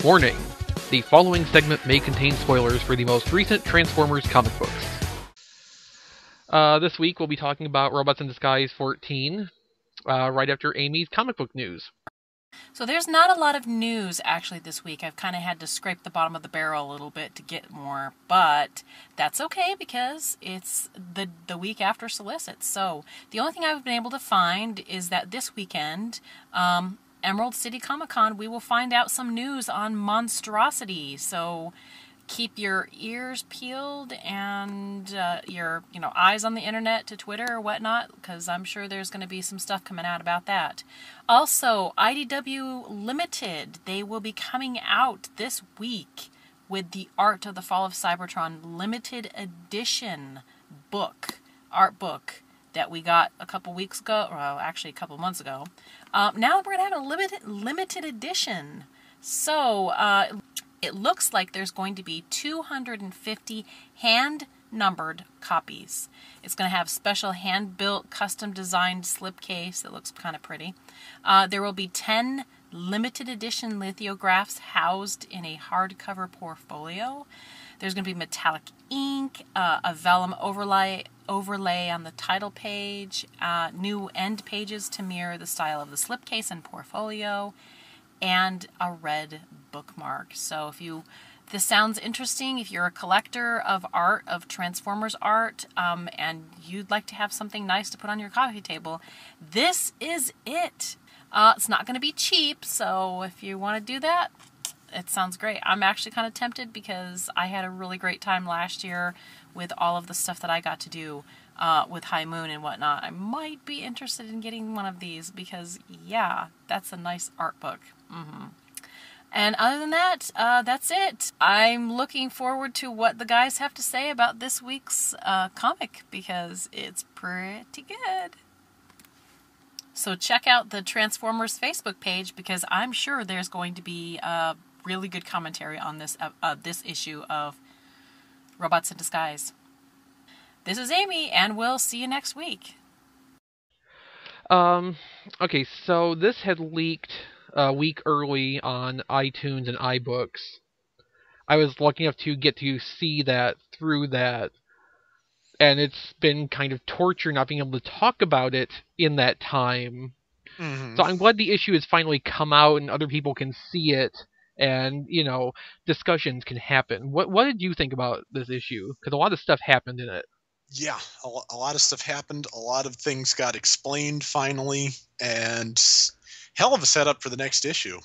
Warning: the following segment may contain spoilers for the most recent Transformers comic books. This week we'll be talking about Robots in Disguise 14, right after Amy's comic book news. So there's not a lot of news actually this week. I've kind of had to scrape the bottom of the barrel a little bit to get more, but that's okay because it's the week after Solicit. So the only thing I've been able to find is that this weekend, Emerald City Comic Con, we will find out some news on Monstrosity. So keep your ears peeled and your eyes on the internet to Twitter or whatnot, because I'm sure there's going to be some stuff coming out about that. Also, IDW Limited, they will be coming out this week with the Art of the Fall of Cybertron limited edition art book that we got a couple weeks ago, well, actually a couple months ago. Now we're going to have a limited edition. So, it looks like there's going to be 250 hand-numbered copies. It's going to have special hand-built, custom-designed slipcase that looks kind of pretty. There will be 10 limited edition lithographs housed in a hardcover portfolio. There's going to be metallic ink, a vellum overlay on the title page, new end pages to mirror the style of the slipcase and portfolio, and a red bookmark. So if this sounds interesting, if you're a collector of art, of Transformers art, and you'd like to have something nice to put on your coffee table, this is it. It's not going to be cheap, so if you want to do that, it sounds great. I'm actually kind of tempted because I had a really great time last year with all of the stuff that I got to do with High Moon and whatnot. I might be interested in getting one of these because, yeah, that's a nice art book. And other than that, that's it. I'm looking forward to what the guys have to say about this week's comic because it's pretty good. So check out the Transformers Facebook page because I'm sure there's going to be really good commentary on this issue of Robots in Disguise. This is Amy, and we'll see you next week. Okay, so this had leaked a week early on iTunes and iBooks. I was lucky enough to get to see that through that, and it's been kind of torture not being able to talk about it in that time. Mm-hmm. So I'm glad the issue has finally come out and other people can see it, and, discussions can happen. What did you think about this issue? Because a lot of stuff happened in it. Yeah, a lot of stuff happened. A lot of things got explained finally, and hell of a setup for the next issue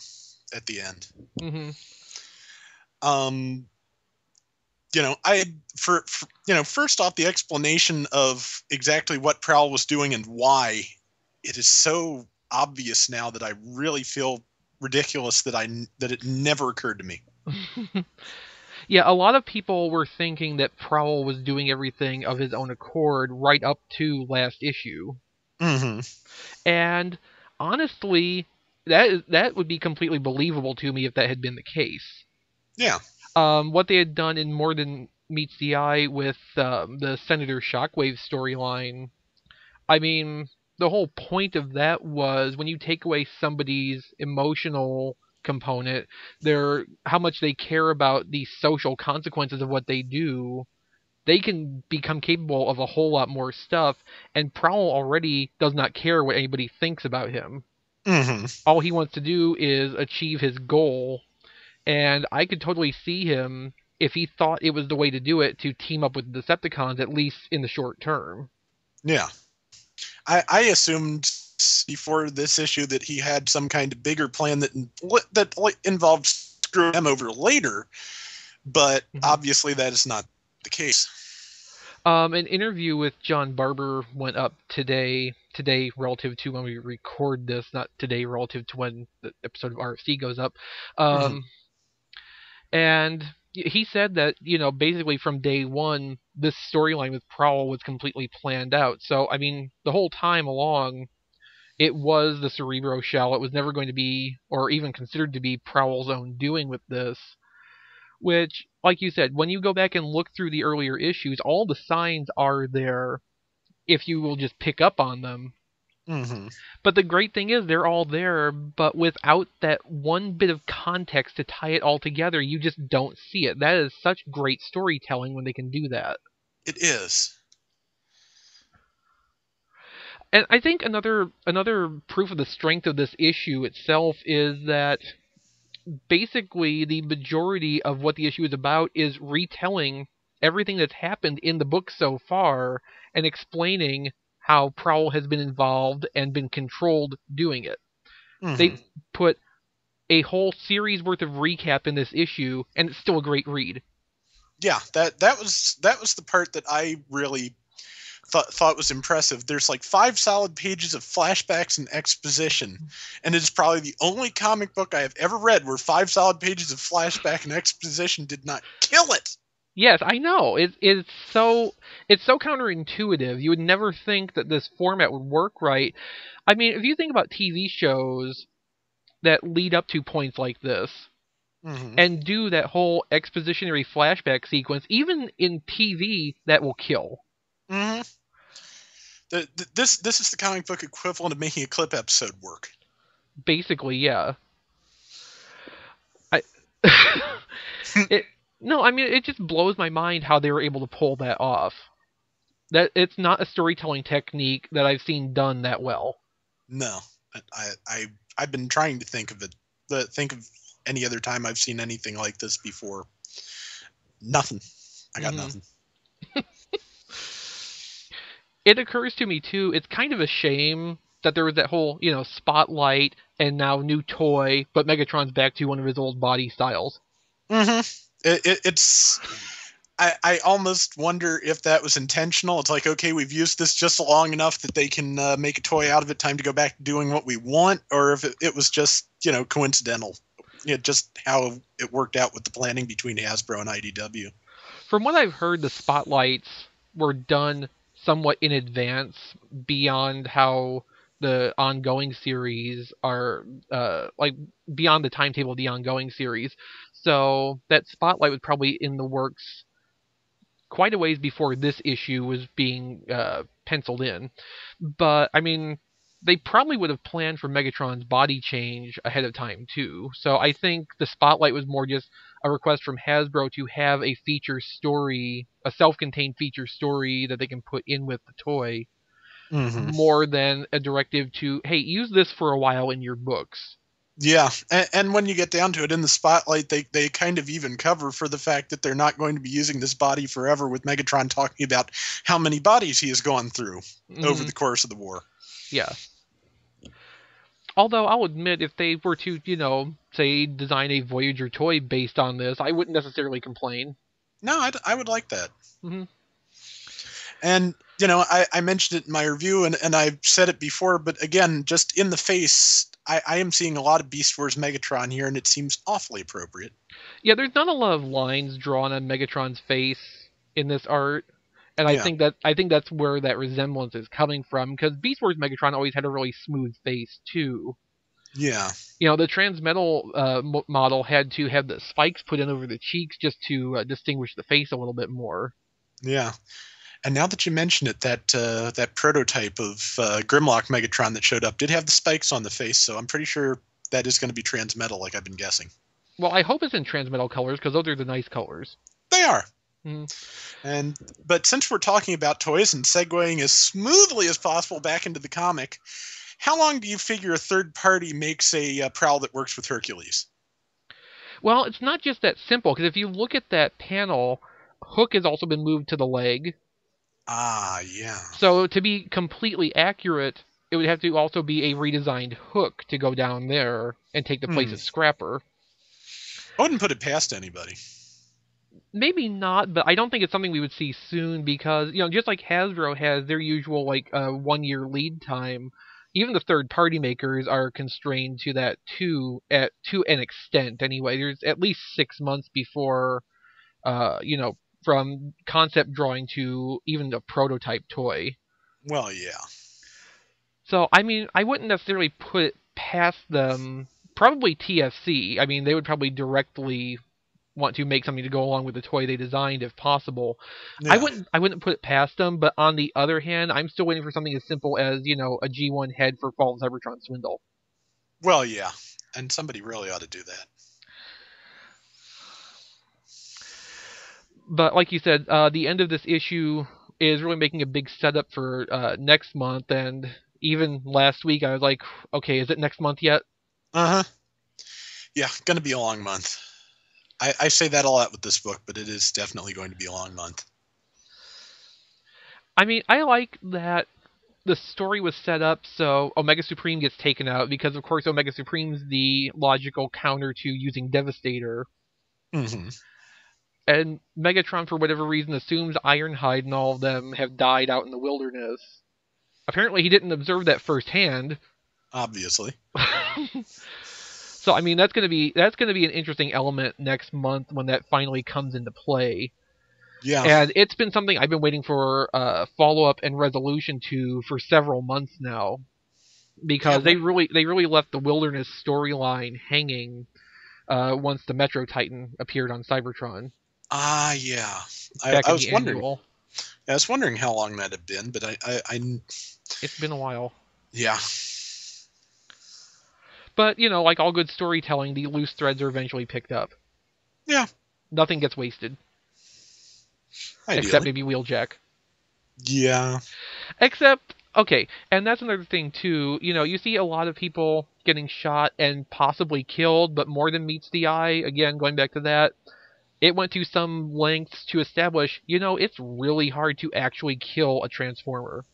at the end. Mm-hmm. First off, the explanation of exactly what Prowl was doing and why, it is so obvious now that I really feel ridiculous that it never occurred to me. Yeah, a lot of people were thinking that Prowl was doing everything of his own accord right up to last issue. Mm-hmm. And honestly, that would be completely believable to me if that had been the case. Yeah. What they had done in More Than Meets the Eye with the Senator Shockwave storyline, I mean, the whole point of that was when you take away somebody's emotional component, how much they care about the social consequences of what they do, they can become capable of a whole lot more stuff, and Prowl already does not care what anybody thinks about him. Mm-hmm. All he wants to do is achieve his goal, and I could totally see him, if he thought it was the way to do it, to team up with the Decepticons, at least in the short term. Yeah. I assumed before this issue that he had some kind of bigger plan that involved screwing them over later, but obviously that is not the case. An interview with John Barber went up today relative to when we record this, not today relative to when the episode of RFC goes up. And he said that, basically from day one, this storyline with Prowl was completely planned out. So, I mean, the whole time along, it was the Cerebro shell. It was never going to be, or even considered to be, Prowl's own doing with this. Which, like you said, when you go back and look through the earlier issues, all the signs are there if you will just pick up on them. Mm-hmm. But the great thing is they're all there, but without that one bit of context to tie it all together, you just don't see it. That is such great storytelling when they can do that. It is. And I think another proof of the strength of this issue itself is that basically the majority of what the issue is about is retelling everything that's happened in the book so far and explaining how Prowl has been involved and been controlled doing it. Mm-hmm. They put a whole series worth of recap in this issue, and it's still a great read. Yeah, that was the part that I really thought was impressive. There's like 5 solid pages of flashbacks and exposition, and it's probably the only comic book I have ever read where 5 solid pages of flashback and exposition did not kill it. Yes, I know. It's so counterintuitive. You would never think that this format would work right. I mean, if you think about TV shows that lead up to points like this Mm-hmm. and do that whole expositionary flashback sequence, even in TV, that will kill. Mm-hmm. This is the comic book equivalent of making a clip episode work. Basically, yeah. I mean, it just blows my mind how they were able to pull that off. That it's not a storytelling technique that I've seen done that well. No, I've been trying to think of it. Think of any other time I've seen anything like this before. Nothing. I got nothing. It occurs to me too. It's kind of a shame that there was that whole, spotlight and now new toy, but Megatron's back to one of his old body styles. Mm-hmm. It's. I almost wonder if that was intentional. It's like, okay, we've used this just long enough that they can make a toy out of it. Time to go back to doing what we want, or if it was just coincidental. Just how it worked out with the planning between Hasbro and IDW. From what I've heard, the spotlights were done somewhat in advance beyond how the ongoing series are, beyond the timetable of the ongoing series. So that spotlight was probably in the works quite a ways before this issue was being penciled in. But, I mean, they probably would have planned for Megatron's body change ahead of time, too. So I think the spotlight was more just a request from Hasbro to have a feature story, a self-contained feature story that they can put in with the toy, more than a directive to, hey, use this for a while in your books. Yeah, and when you get down to it, in the spotlight, they kind of even cover for the fact that they're not going to be using this body forever, with Megatron talking about how many bodies he has gone through over the course of the war. Yeah. Although I'll admit, if they were to, say, design a Voyager toy based on this, I wouldn't necessarily complain. No, I would like that. Mm-hmm. And, I mentioned it in my review, and I've said it before, but again, just in the face, I am seeing a lot of Beast Wars Megatron here, and it seems awfully appropriate. Yeah, there's not a lot of lines drawn on Megatron's face in this art, and I think that's where that resemblance is coming from, because Beast Wars Megatron always had a really smooth face too. Yeah. The Transmetal model had to have the spikes put in over the cheeks just to distinguish the face a little bit more. Yeah. And now that you mention it, that prototype of Grimlock Megatron that showed up did have the spikes on the face, so I'm pretty sure that is going to be Transmetal, like I've been guessing. Well, I hope it's in Transmetal colors, because those are the nice colors. They are. Mm-hmm. But since we're talking about toys and segueing as smoothly as possible back into the comic, how long do you figure a third party makes a Prowl that works with Hercules? Well, it's not just that simple, because if you look at that panel, Hook has also been moved to the leg. Ah, yeah. So to be completely accurate, it would have to also be a redesigned Hook to go down there and take the place of Scrapper. I wouldn't put it past anybody. Maybe not, but I don't think it's something we would see soon because, just like Hasbro has their usual 1-year lead time, even the third-party makers are constrained to that to an extent anyway. There's at least 6 months before, from concept drawing to even a prototype toy. Well, yeah. So, I mean, I wouldn't necessarily put it past them. Probably TFC. I mean, they would probably directly want to make something to go along with the toy they designed if possible. Yeah. I wouldn't put it past them, but on the other hand, I'm still waiting for something as simple as, a G1 head for Fall of Cybertron Swindle. Well, yeah, and somebody really ought to do that. But like you said, the end of this issue is really making a big setup for next month, and even last week I was like, okay, is it next month yet? Uh-huh. Yeah, gonna be a long month. I say that a lot with this book, but it is definitely going to be a long month. I mean, I like that the story was set up so Omega Supreme gets taken out, because of course Omega Supreme's the logical counter to using Devastator. Mm-hmm. And Megatron, for whatever reason, assumes Ironhide and all of them have died out in the wilderness. Apparently he didn't observe that firsthand. Obviously. So I mean, that's gonna be an interesting element next month when that finally comes into play. Yeah. And it's been something I've been waiting for follow-up and resolution to for several months now, because they really left the wilderness storyline hanging once the Metro Titan appeared on Cybertron. Yeah. Back I in was the wondering. annual. I was wondering how long that had been, but I It's been a while. Yeah. But, like all good storytelling, the loose threads are eventually picked up. Yeah. Nothing gets wasted. Ideally. Except maybe Wheeljack. Yeah. Except, okay, and that's another thing too, you see a lot of people getting shot and possibly killed, but more than meets the eye, again, going back to that, it went to some lengths to establish, it's really hard to actually kill a Transformer.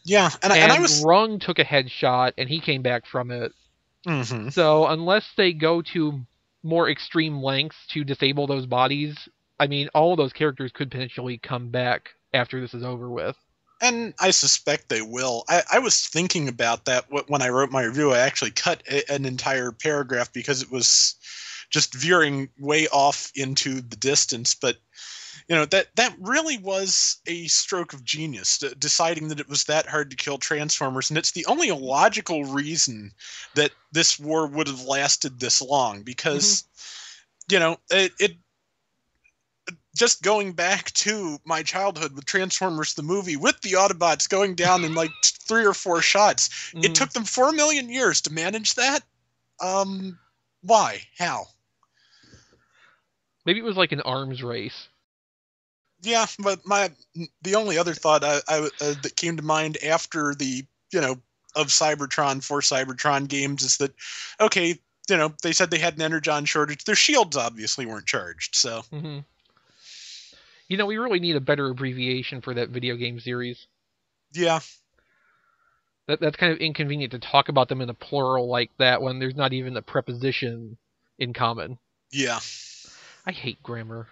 Yeah, and I was... Rung took a headshot, and he came back from it. Mm-hmm. So unless they go to more extreme lengths to disable those bodies, I mean, all of those characters could potentially come back after this is over with. And I suspect they will. I was thinking about that when I wrote my review. I actually cut an entire paragraph because it was just veering way off into the distance. But, that really was a stroke of genius, deciding that it was that hard to kill Transformers. And it's the only logical reason that this war would have lasted this long. Because, it just going back to my childhood with Transformers the movie, with the Autobots going down in like 3 or 4 shots, it took them 4 million years to manage that. Why? How? Maybe it was like an arms race. Yeah, but the only other thought that came to mind after the of Cybertron for Cybertron games is that, okay, they said they had an energon shortage. Their shields obviously weren't charged, so. Mm-hmm. We really need a better abbreviation for that video game series. Yeah. That's kind of inconvenient to talk about them in a plural like that when there's not even a preposition in common. Yeah. I hate grammar.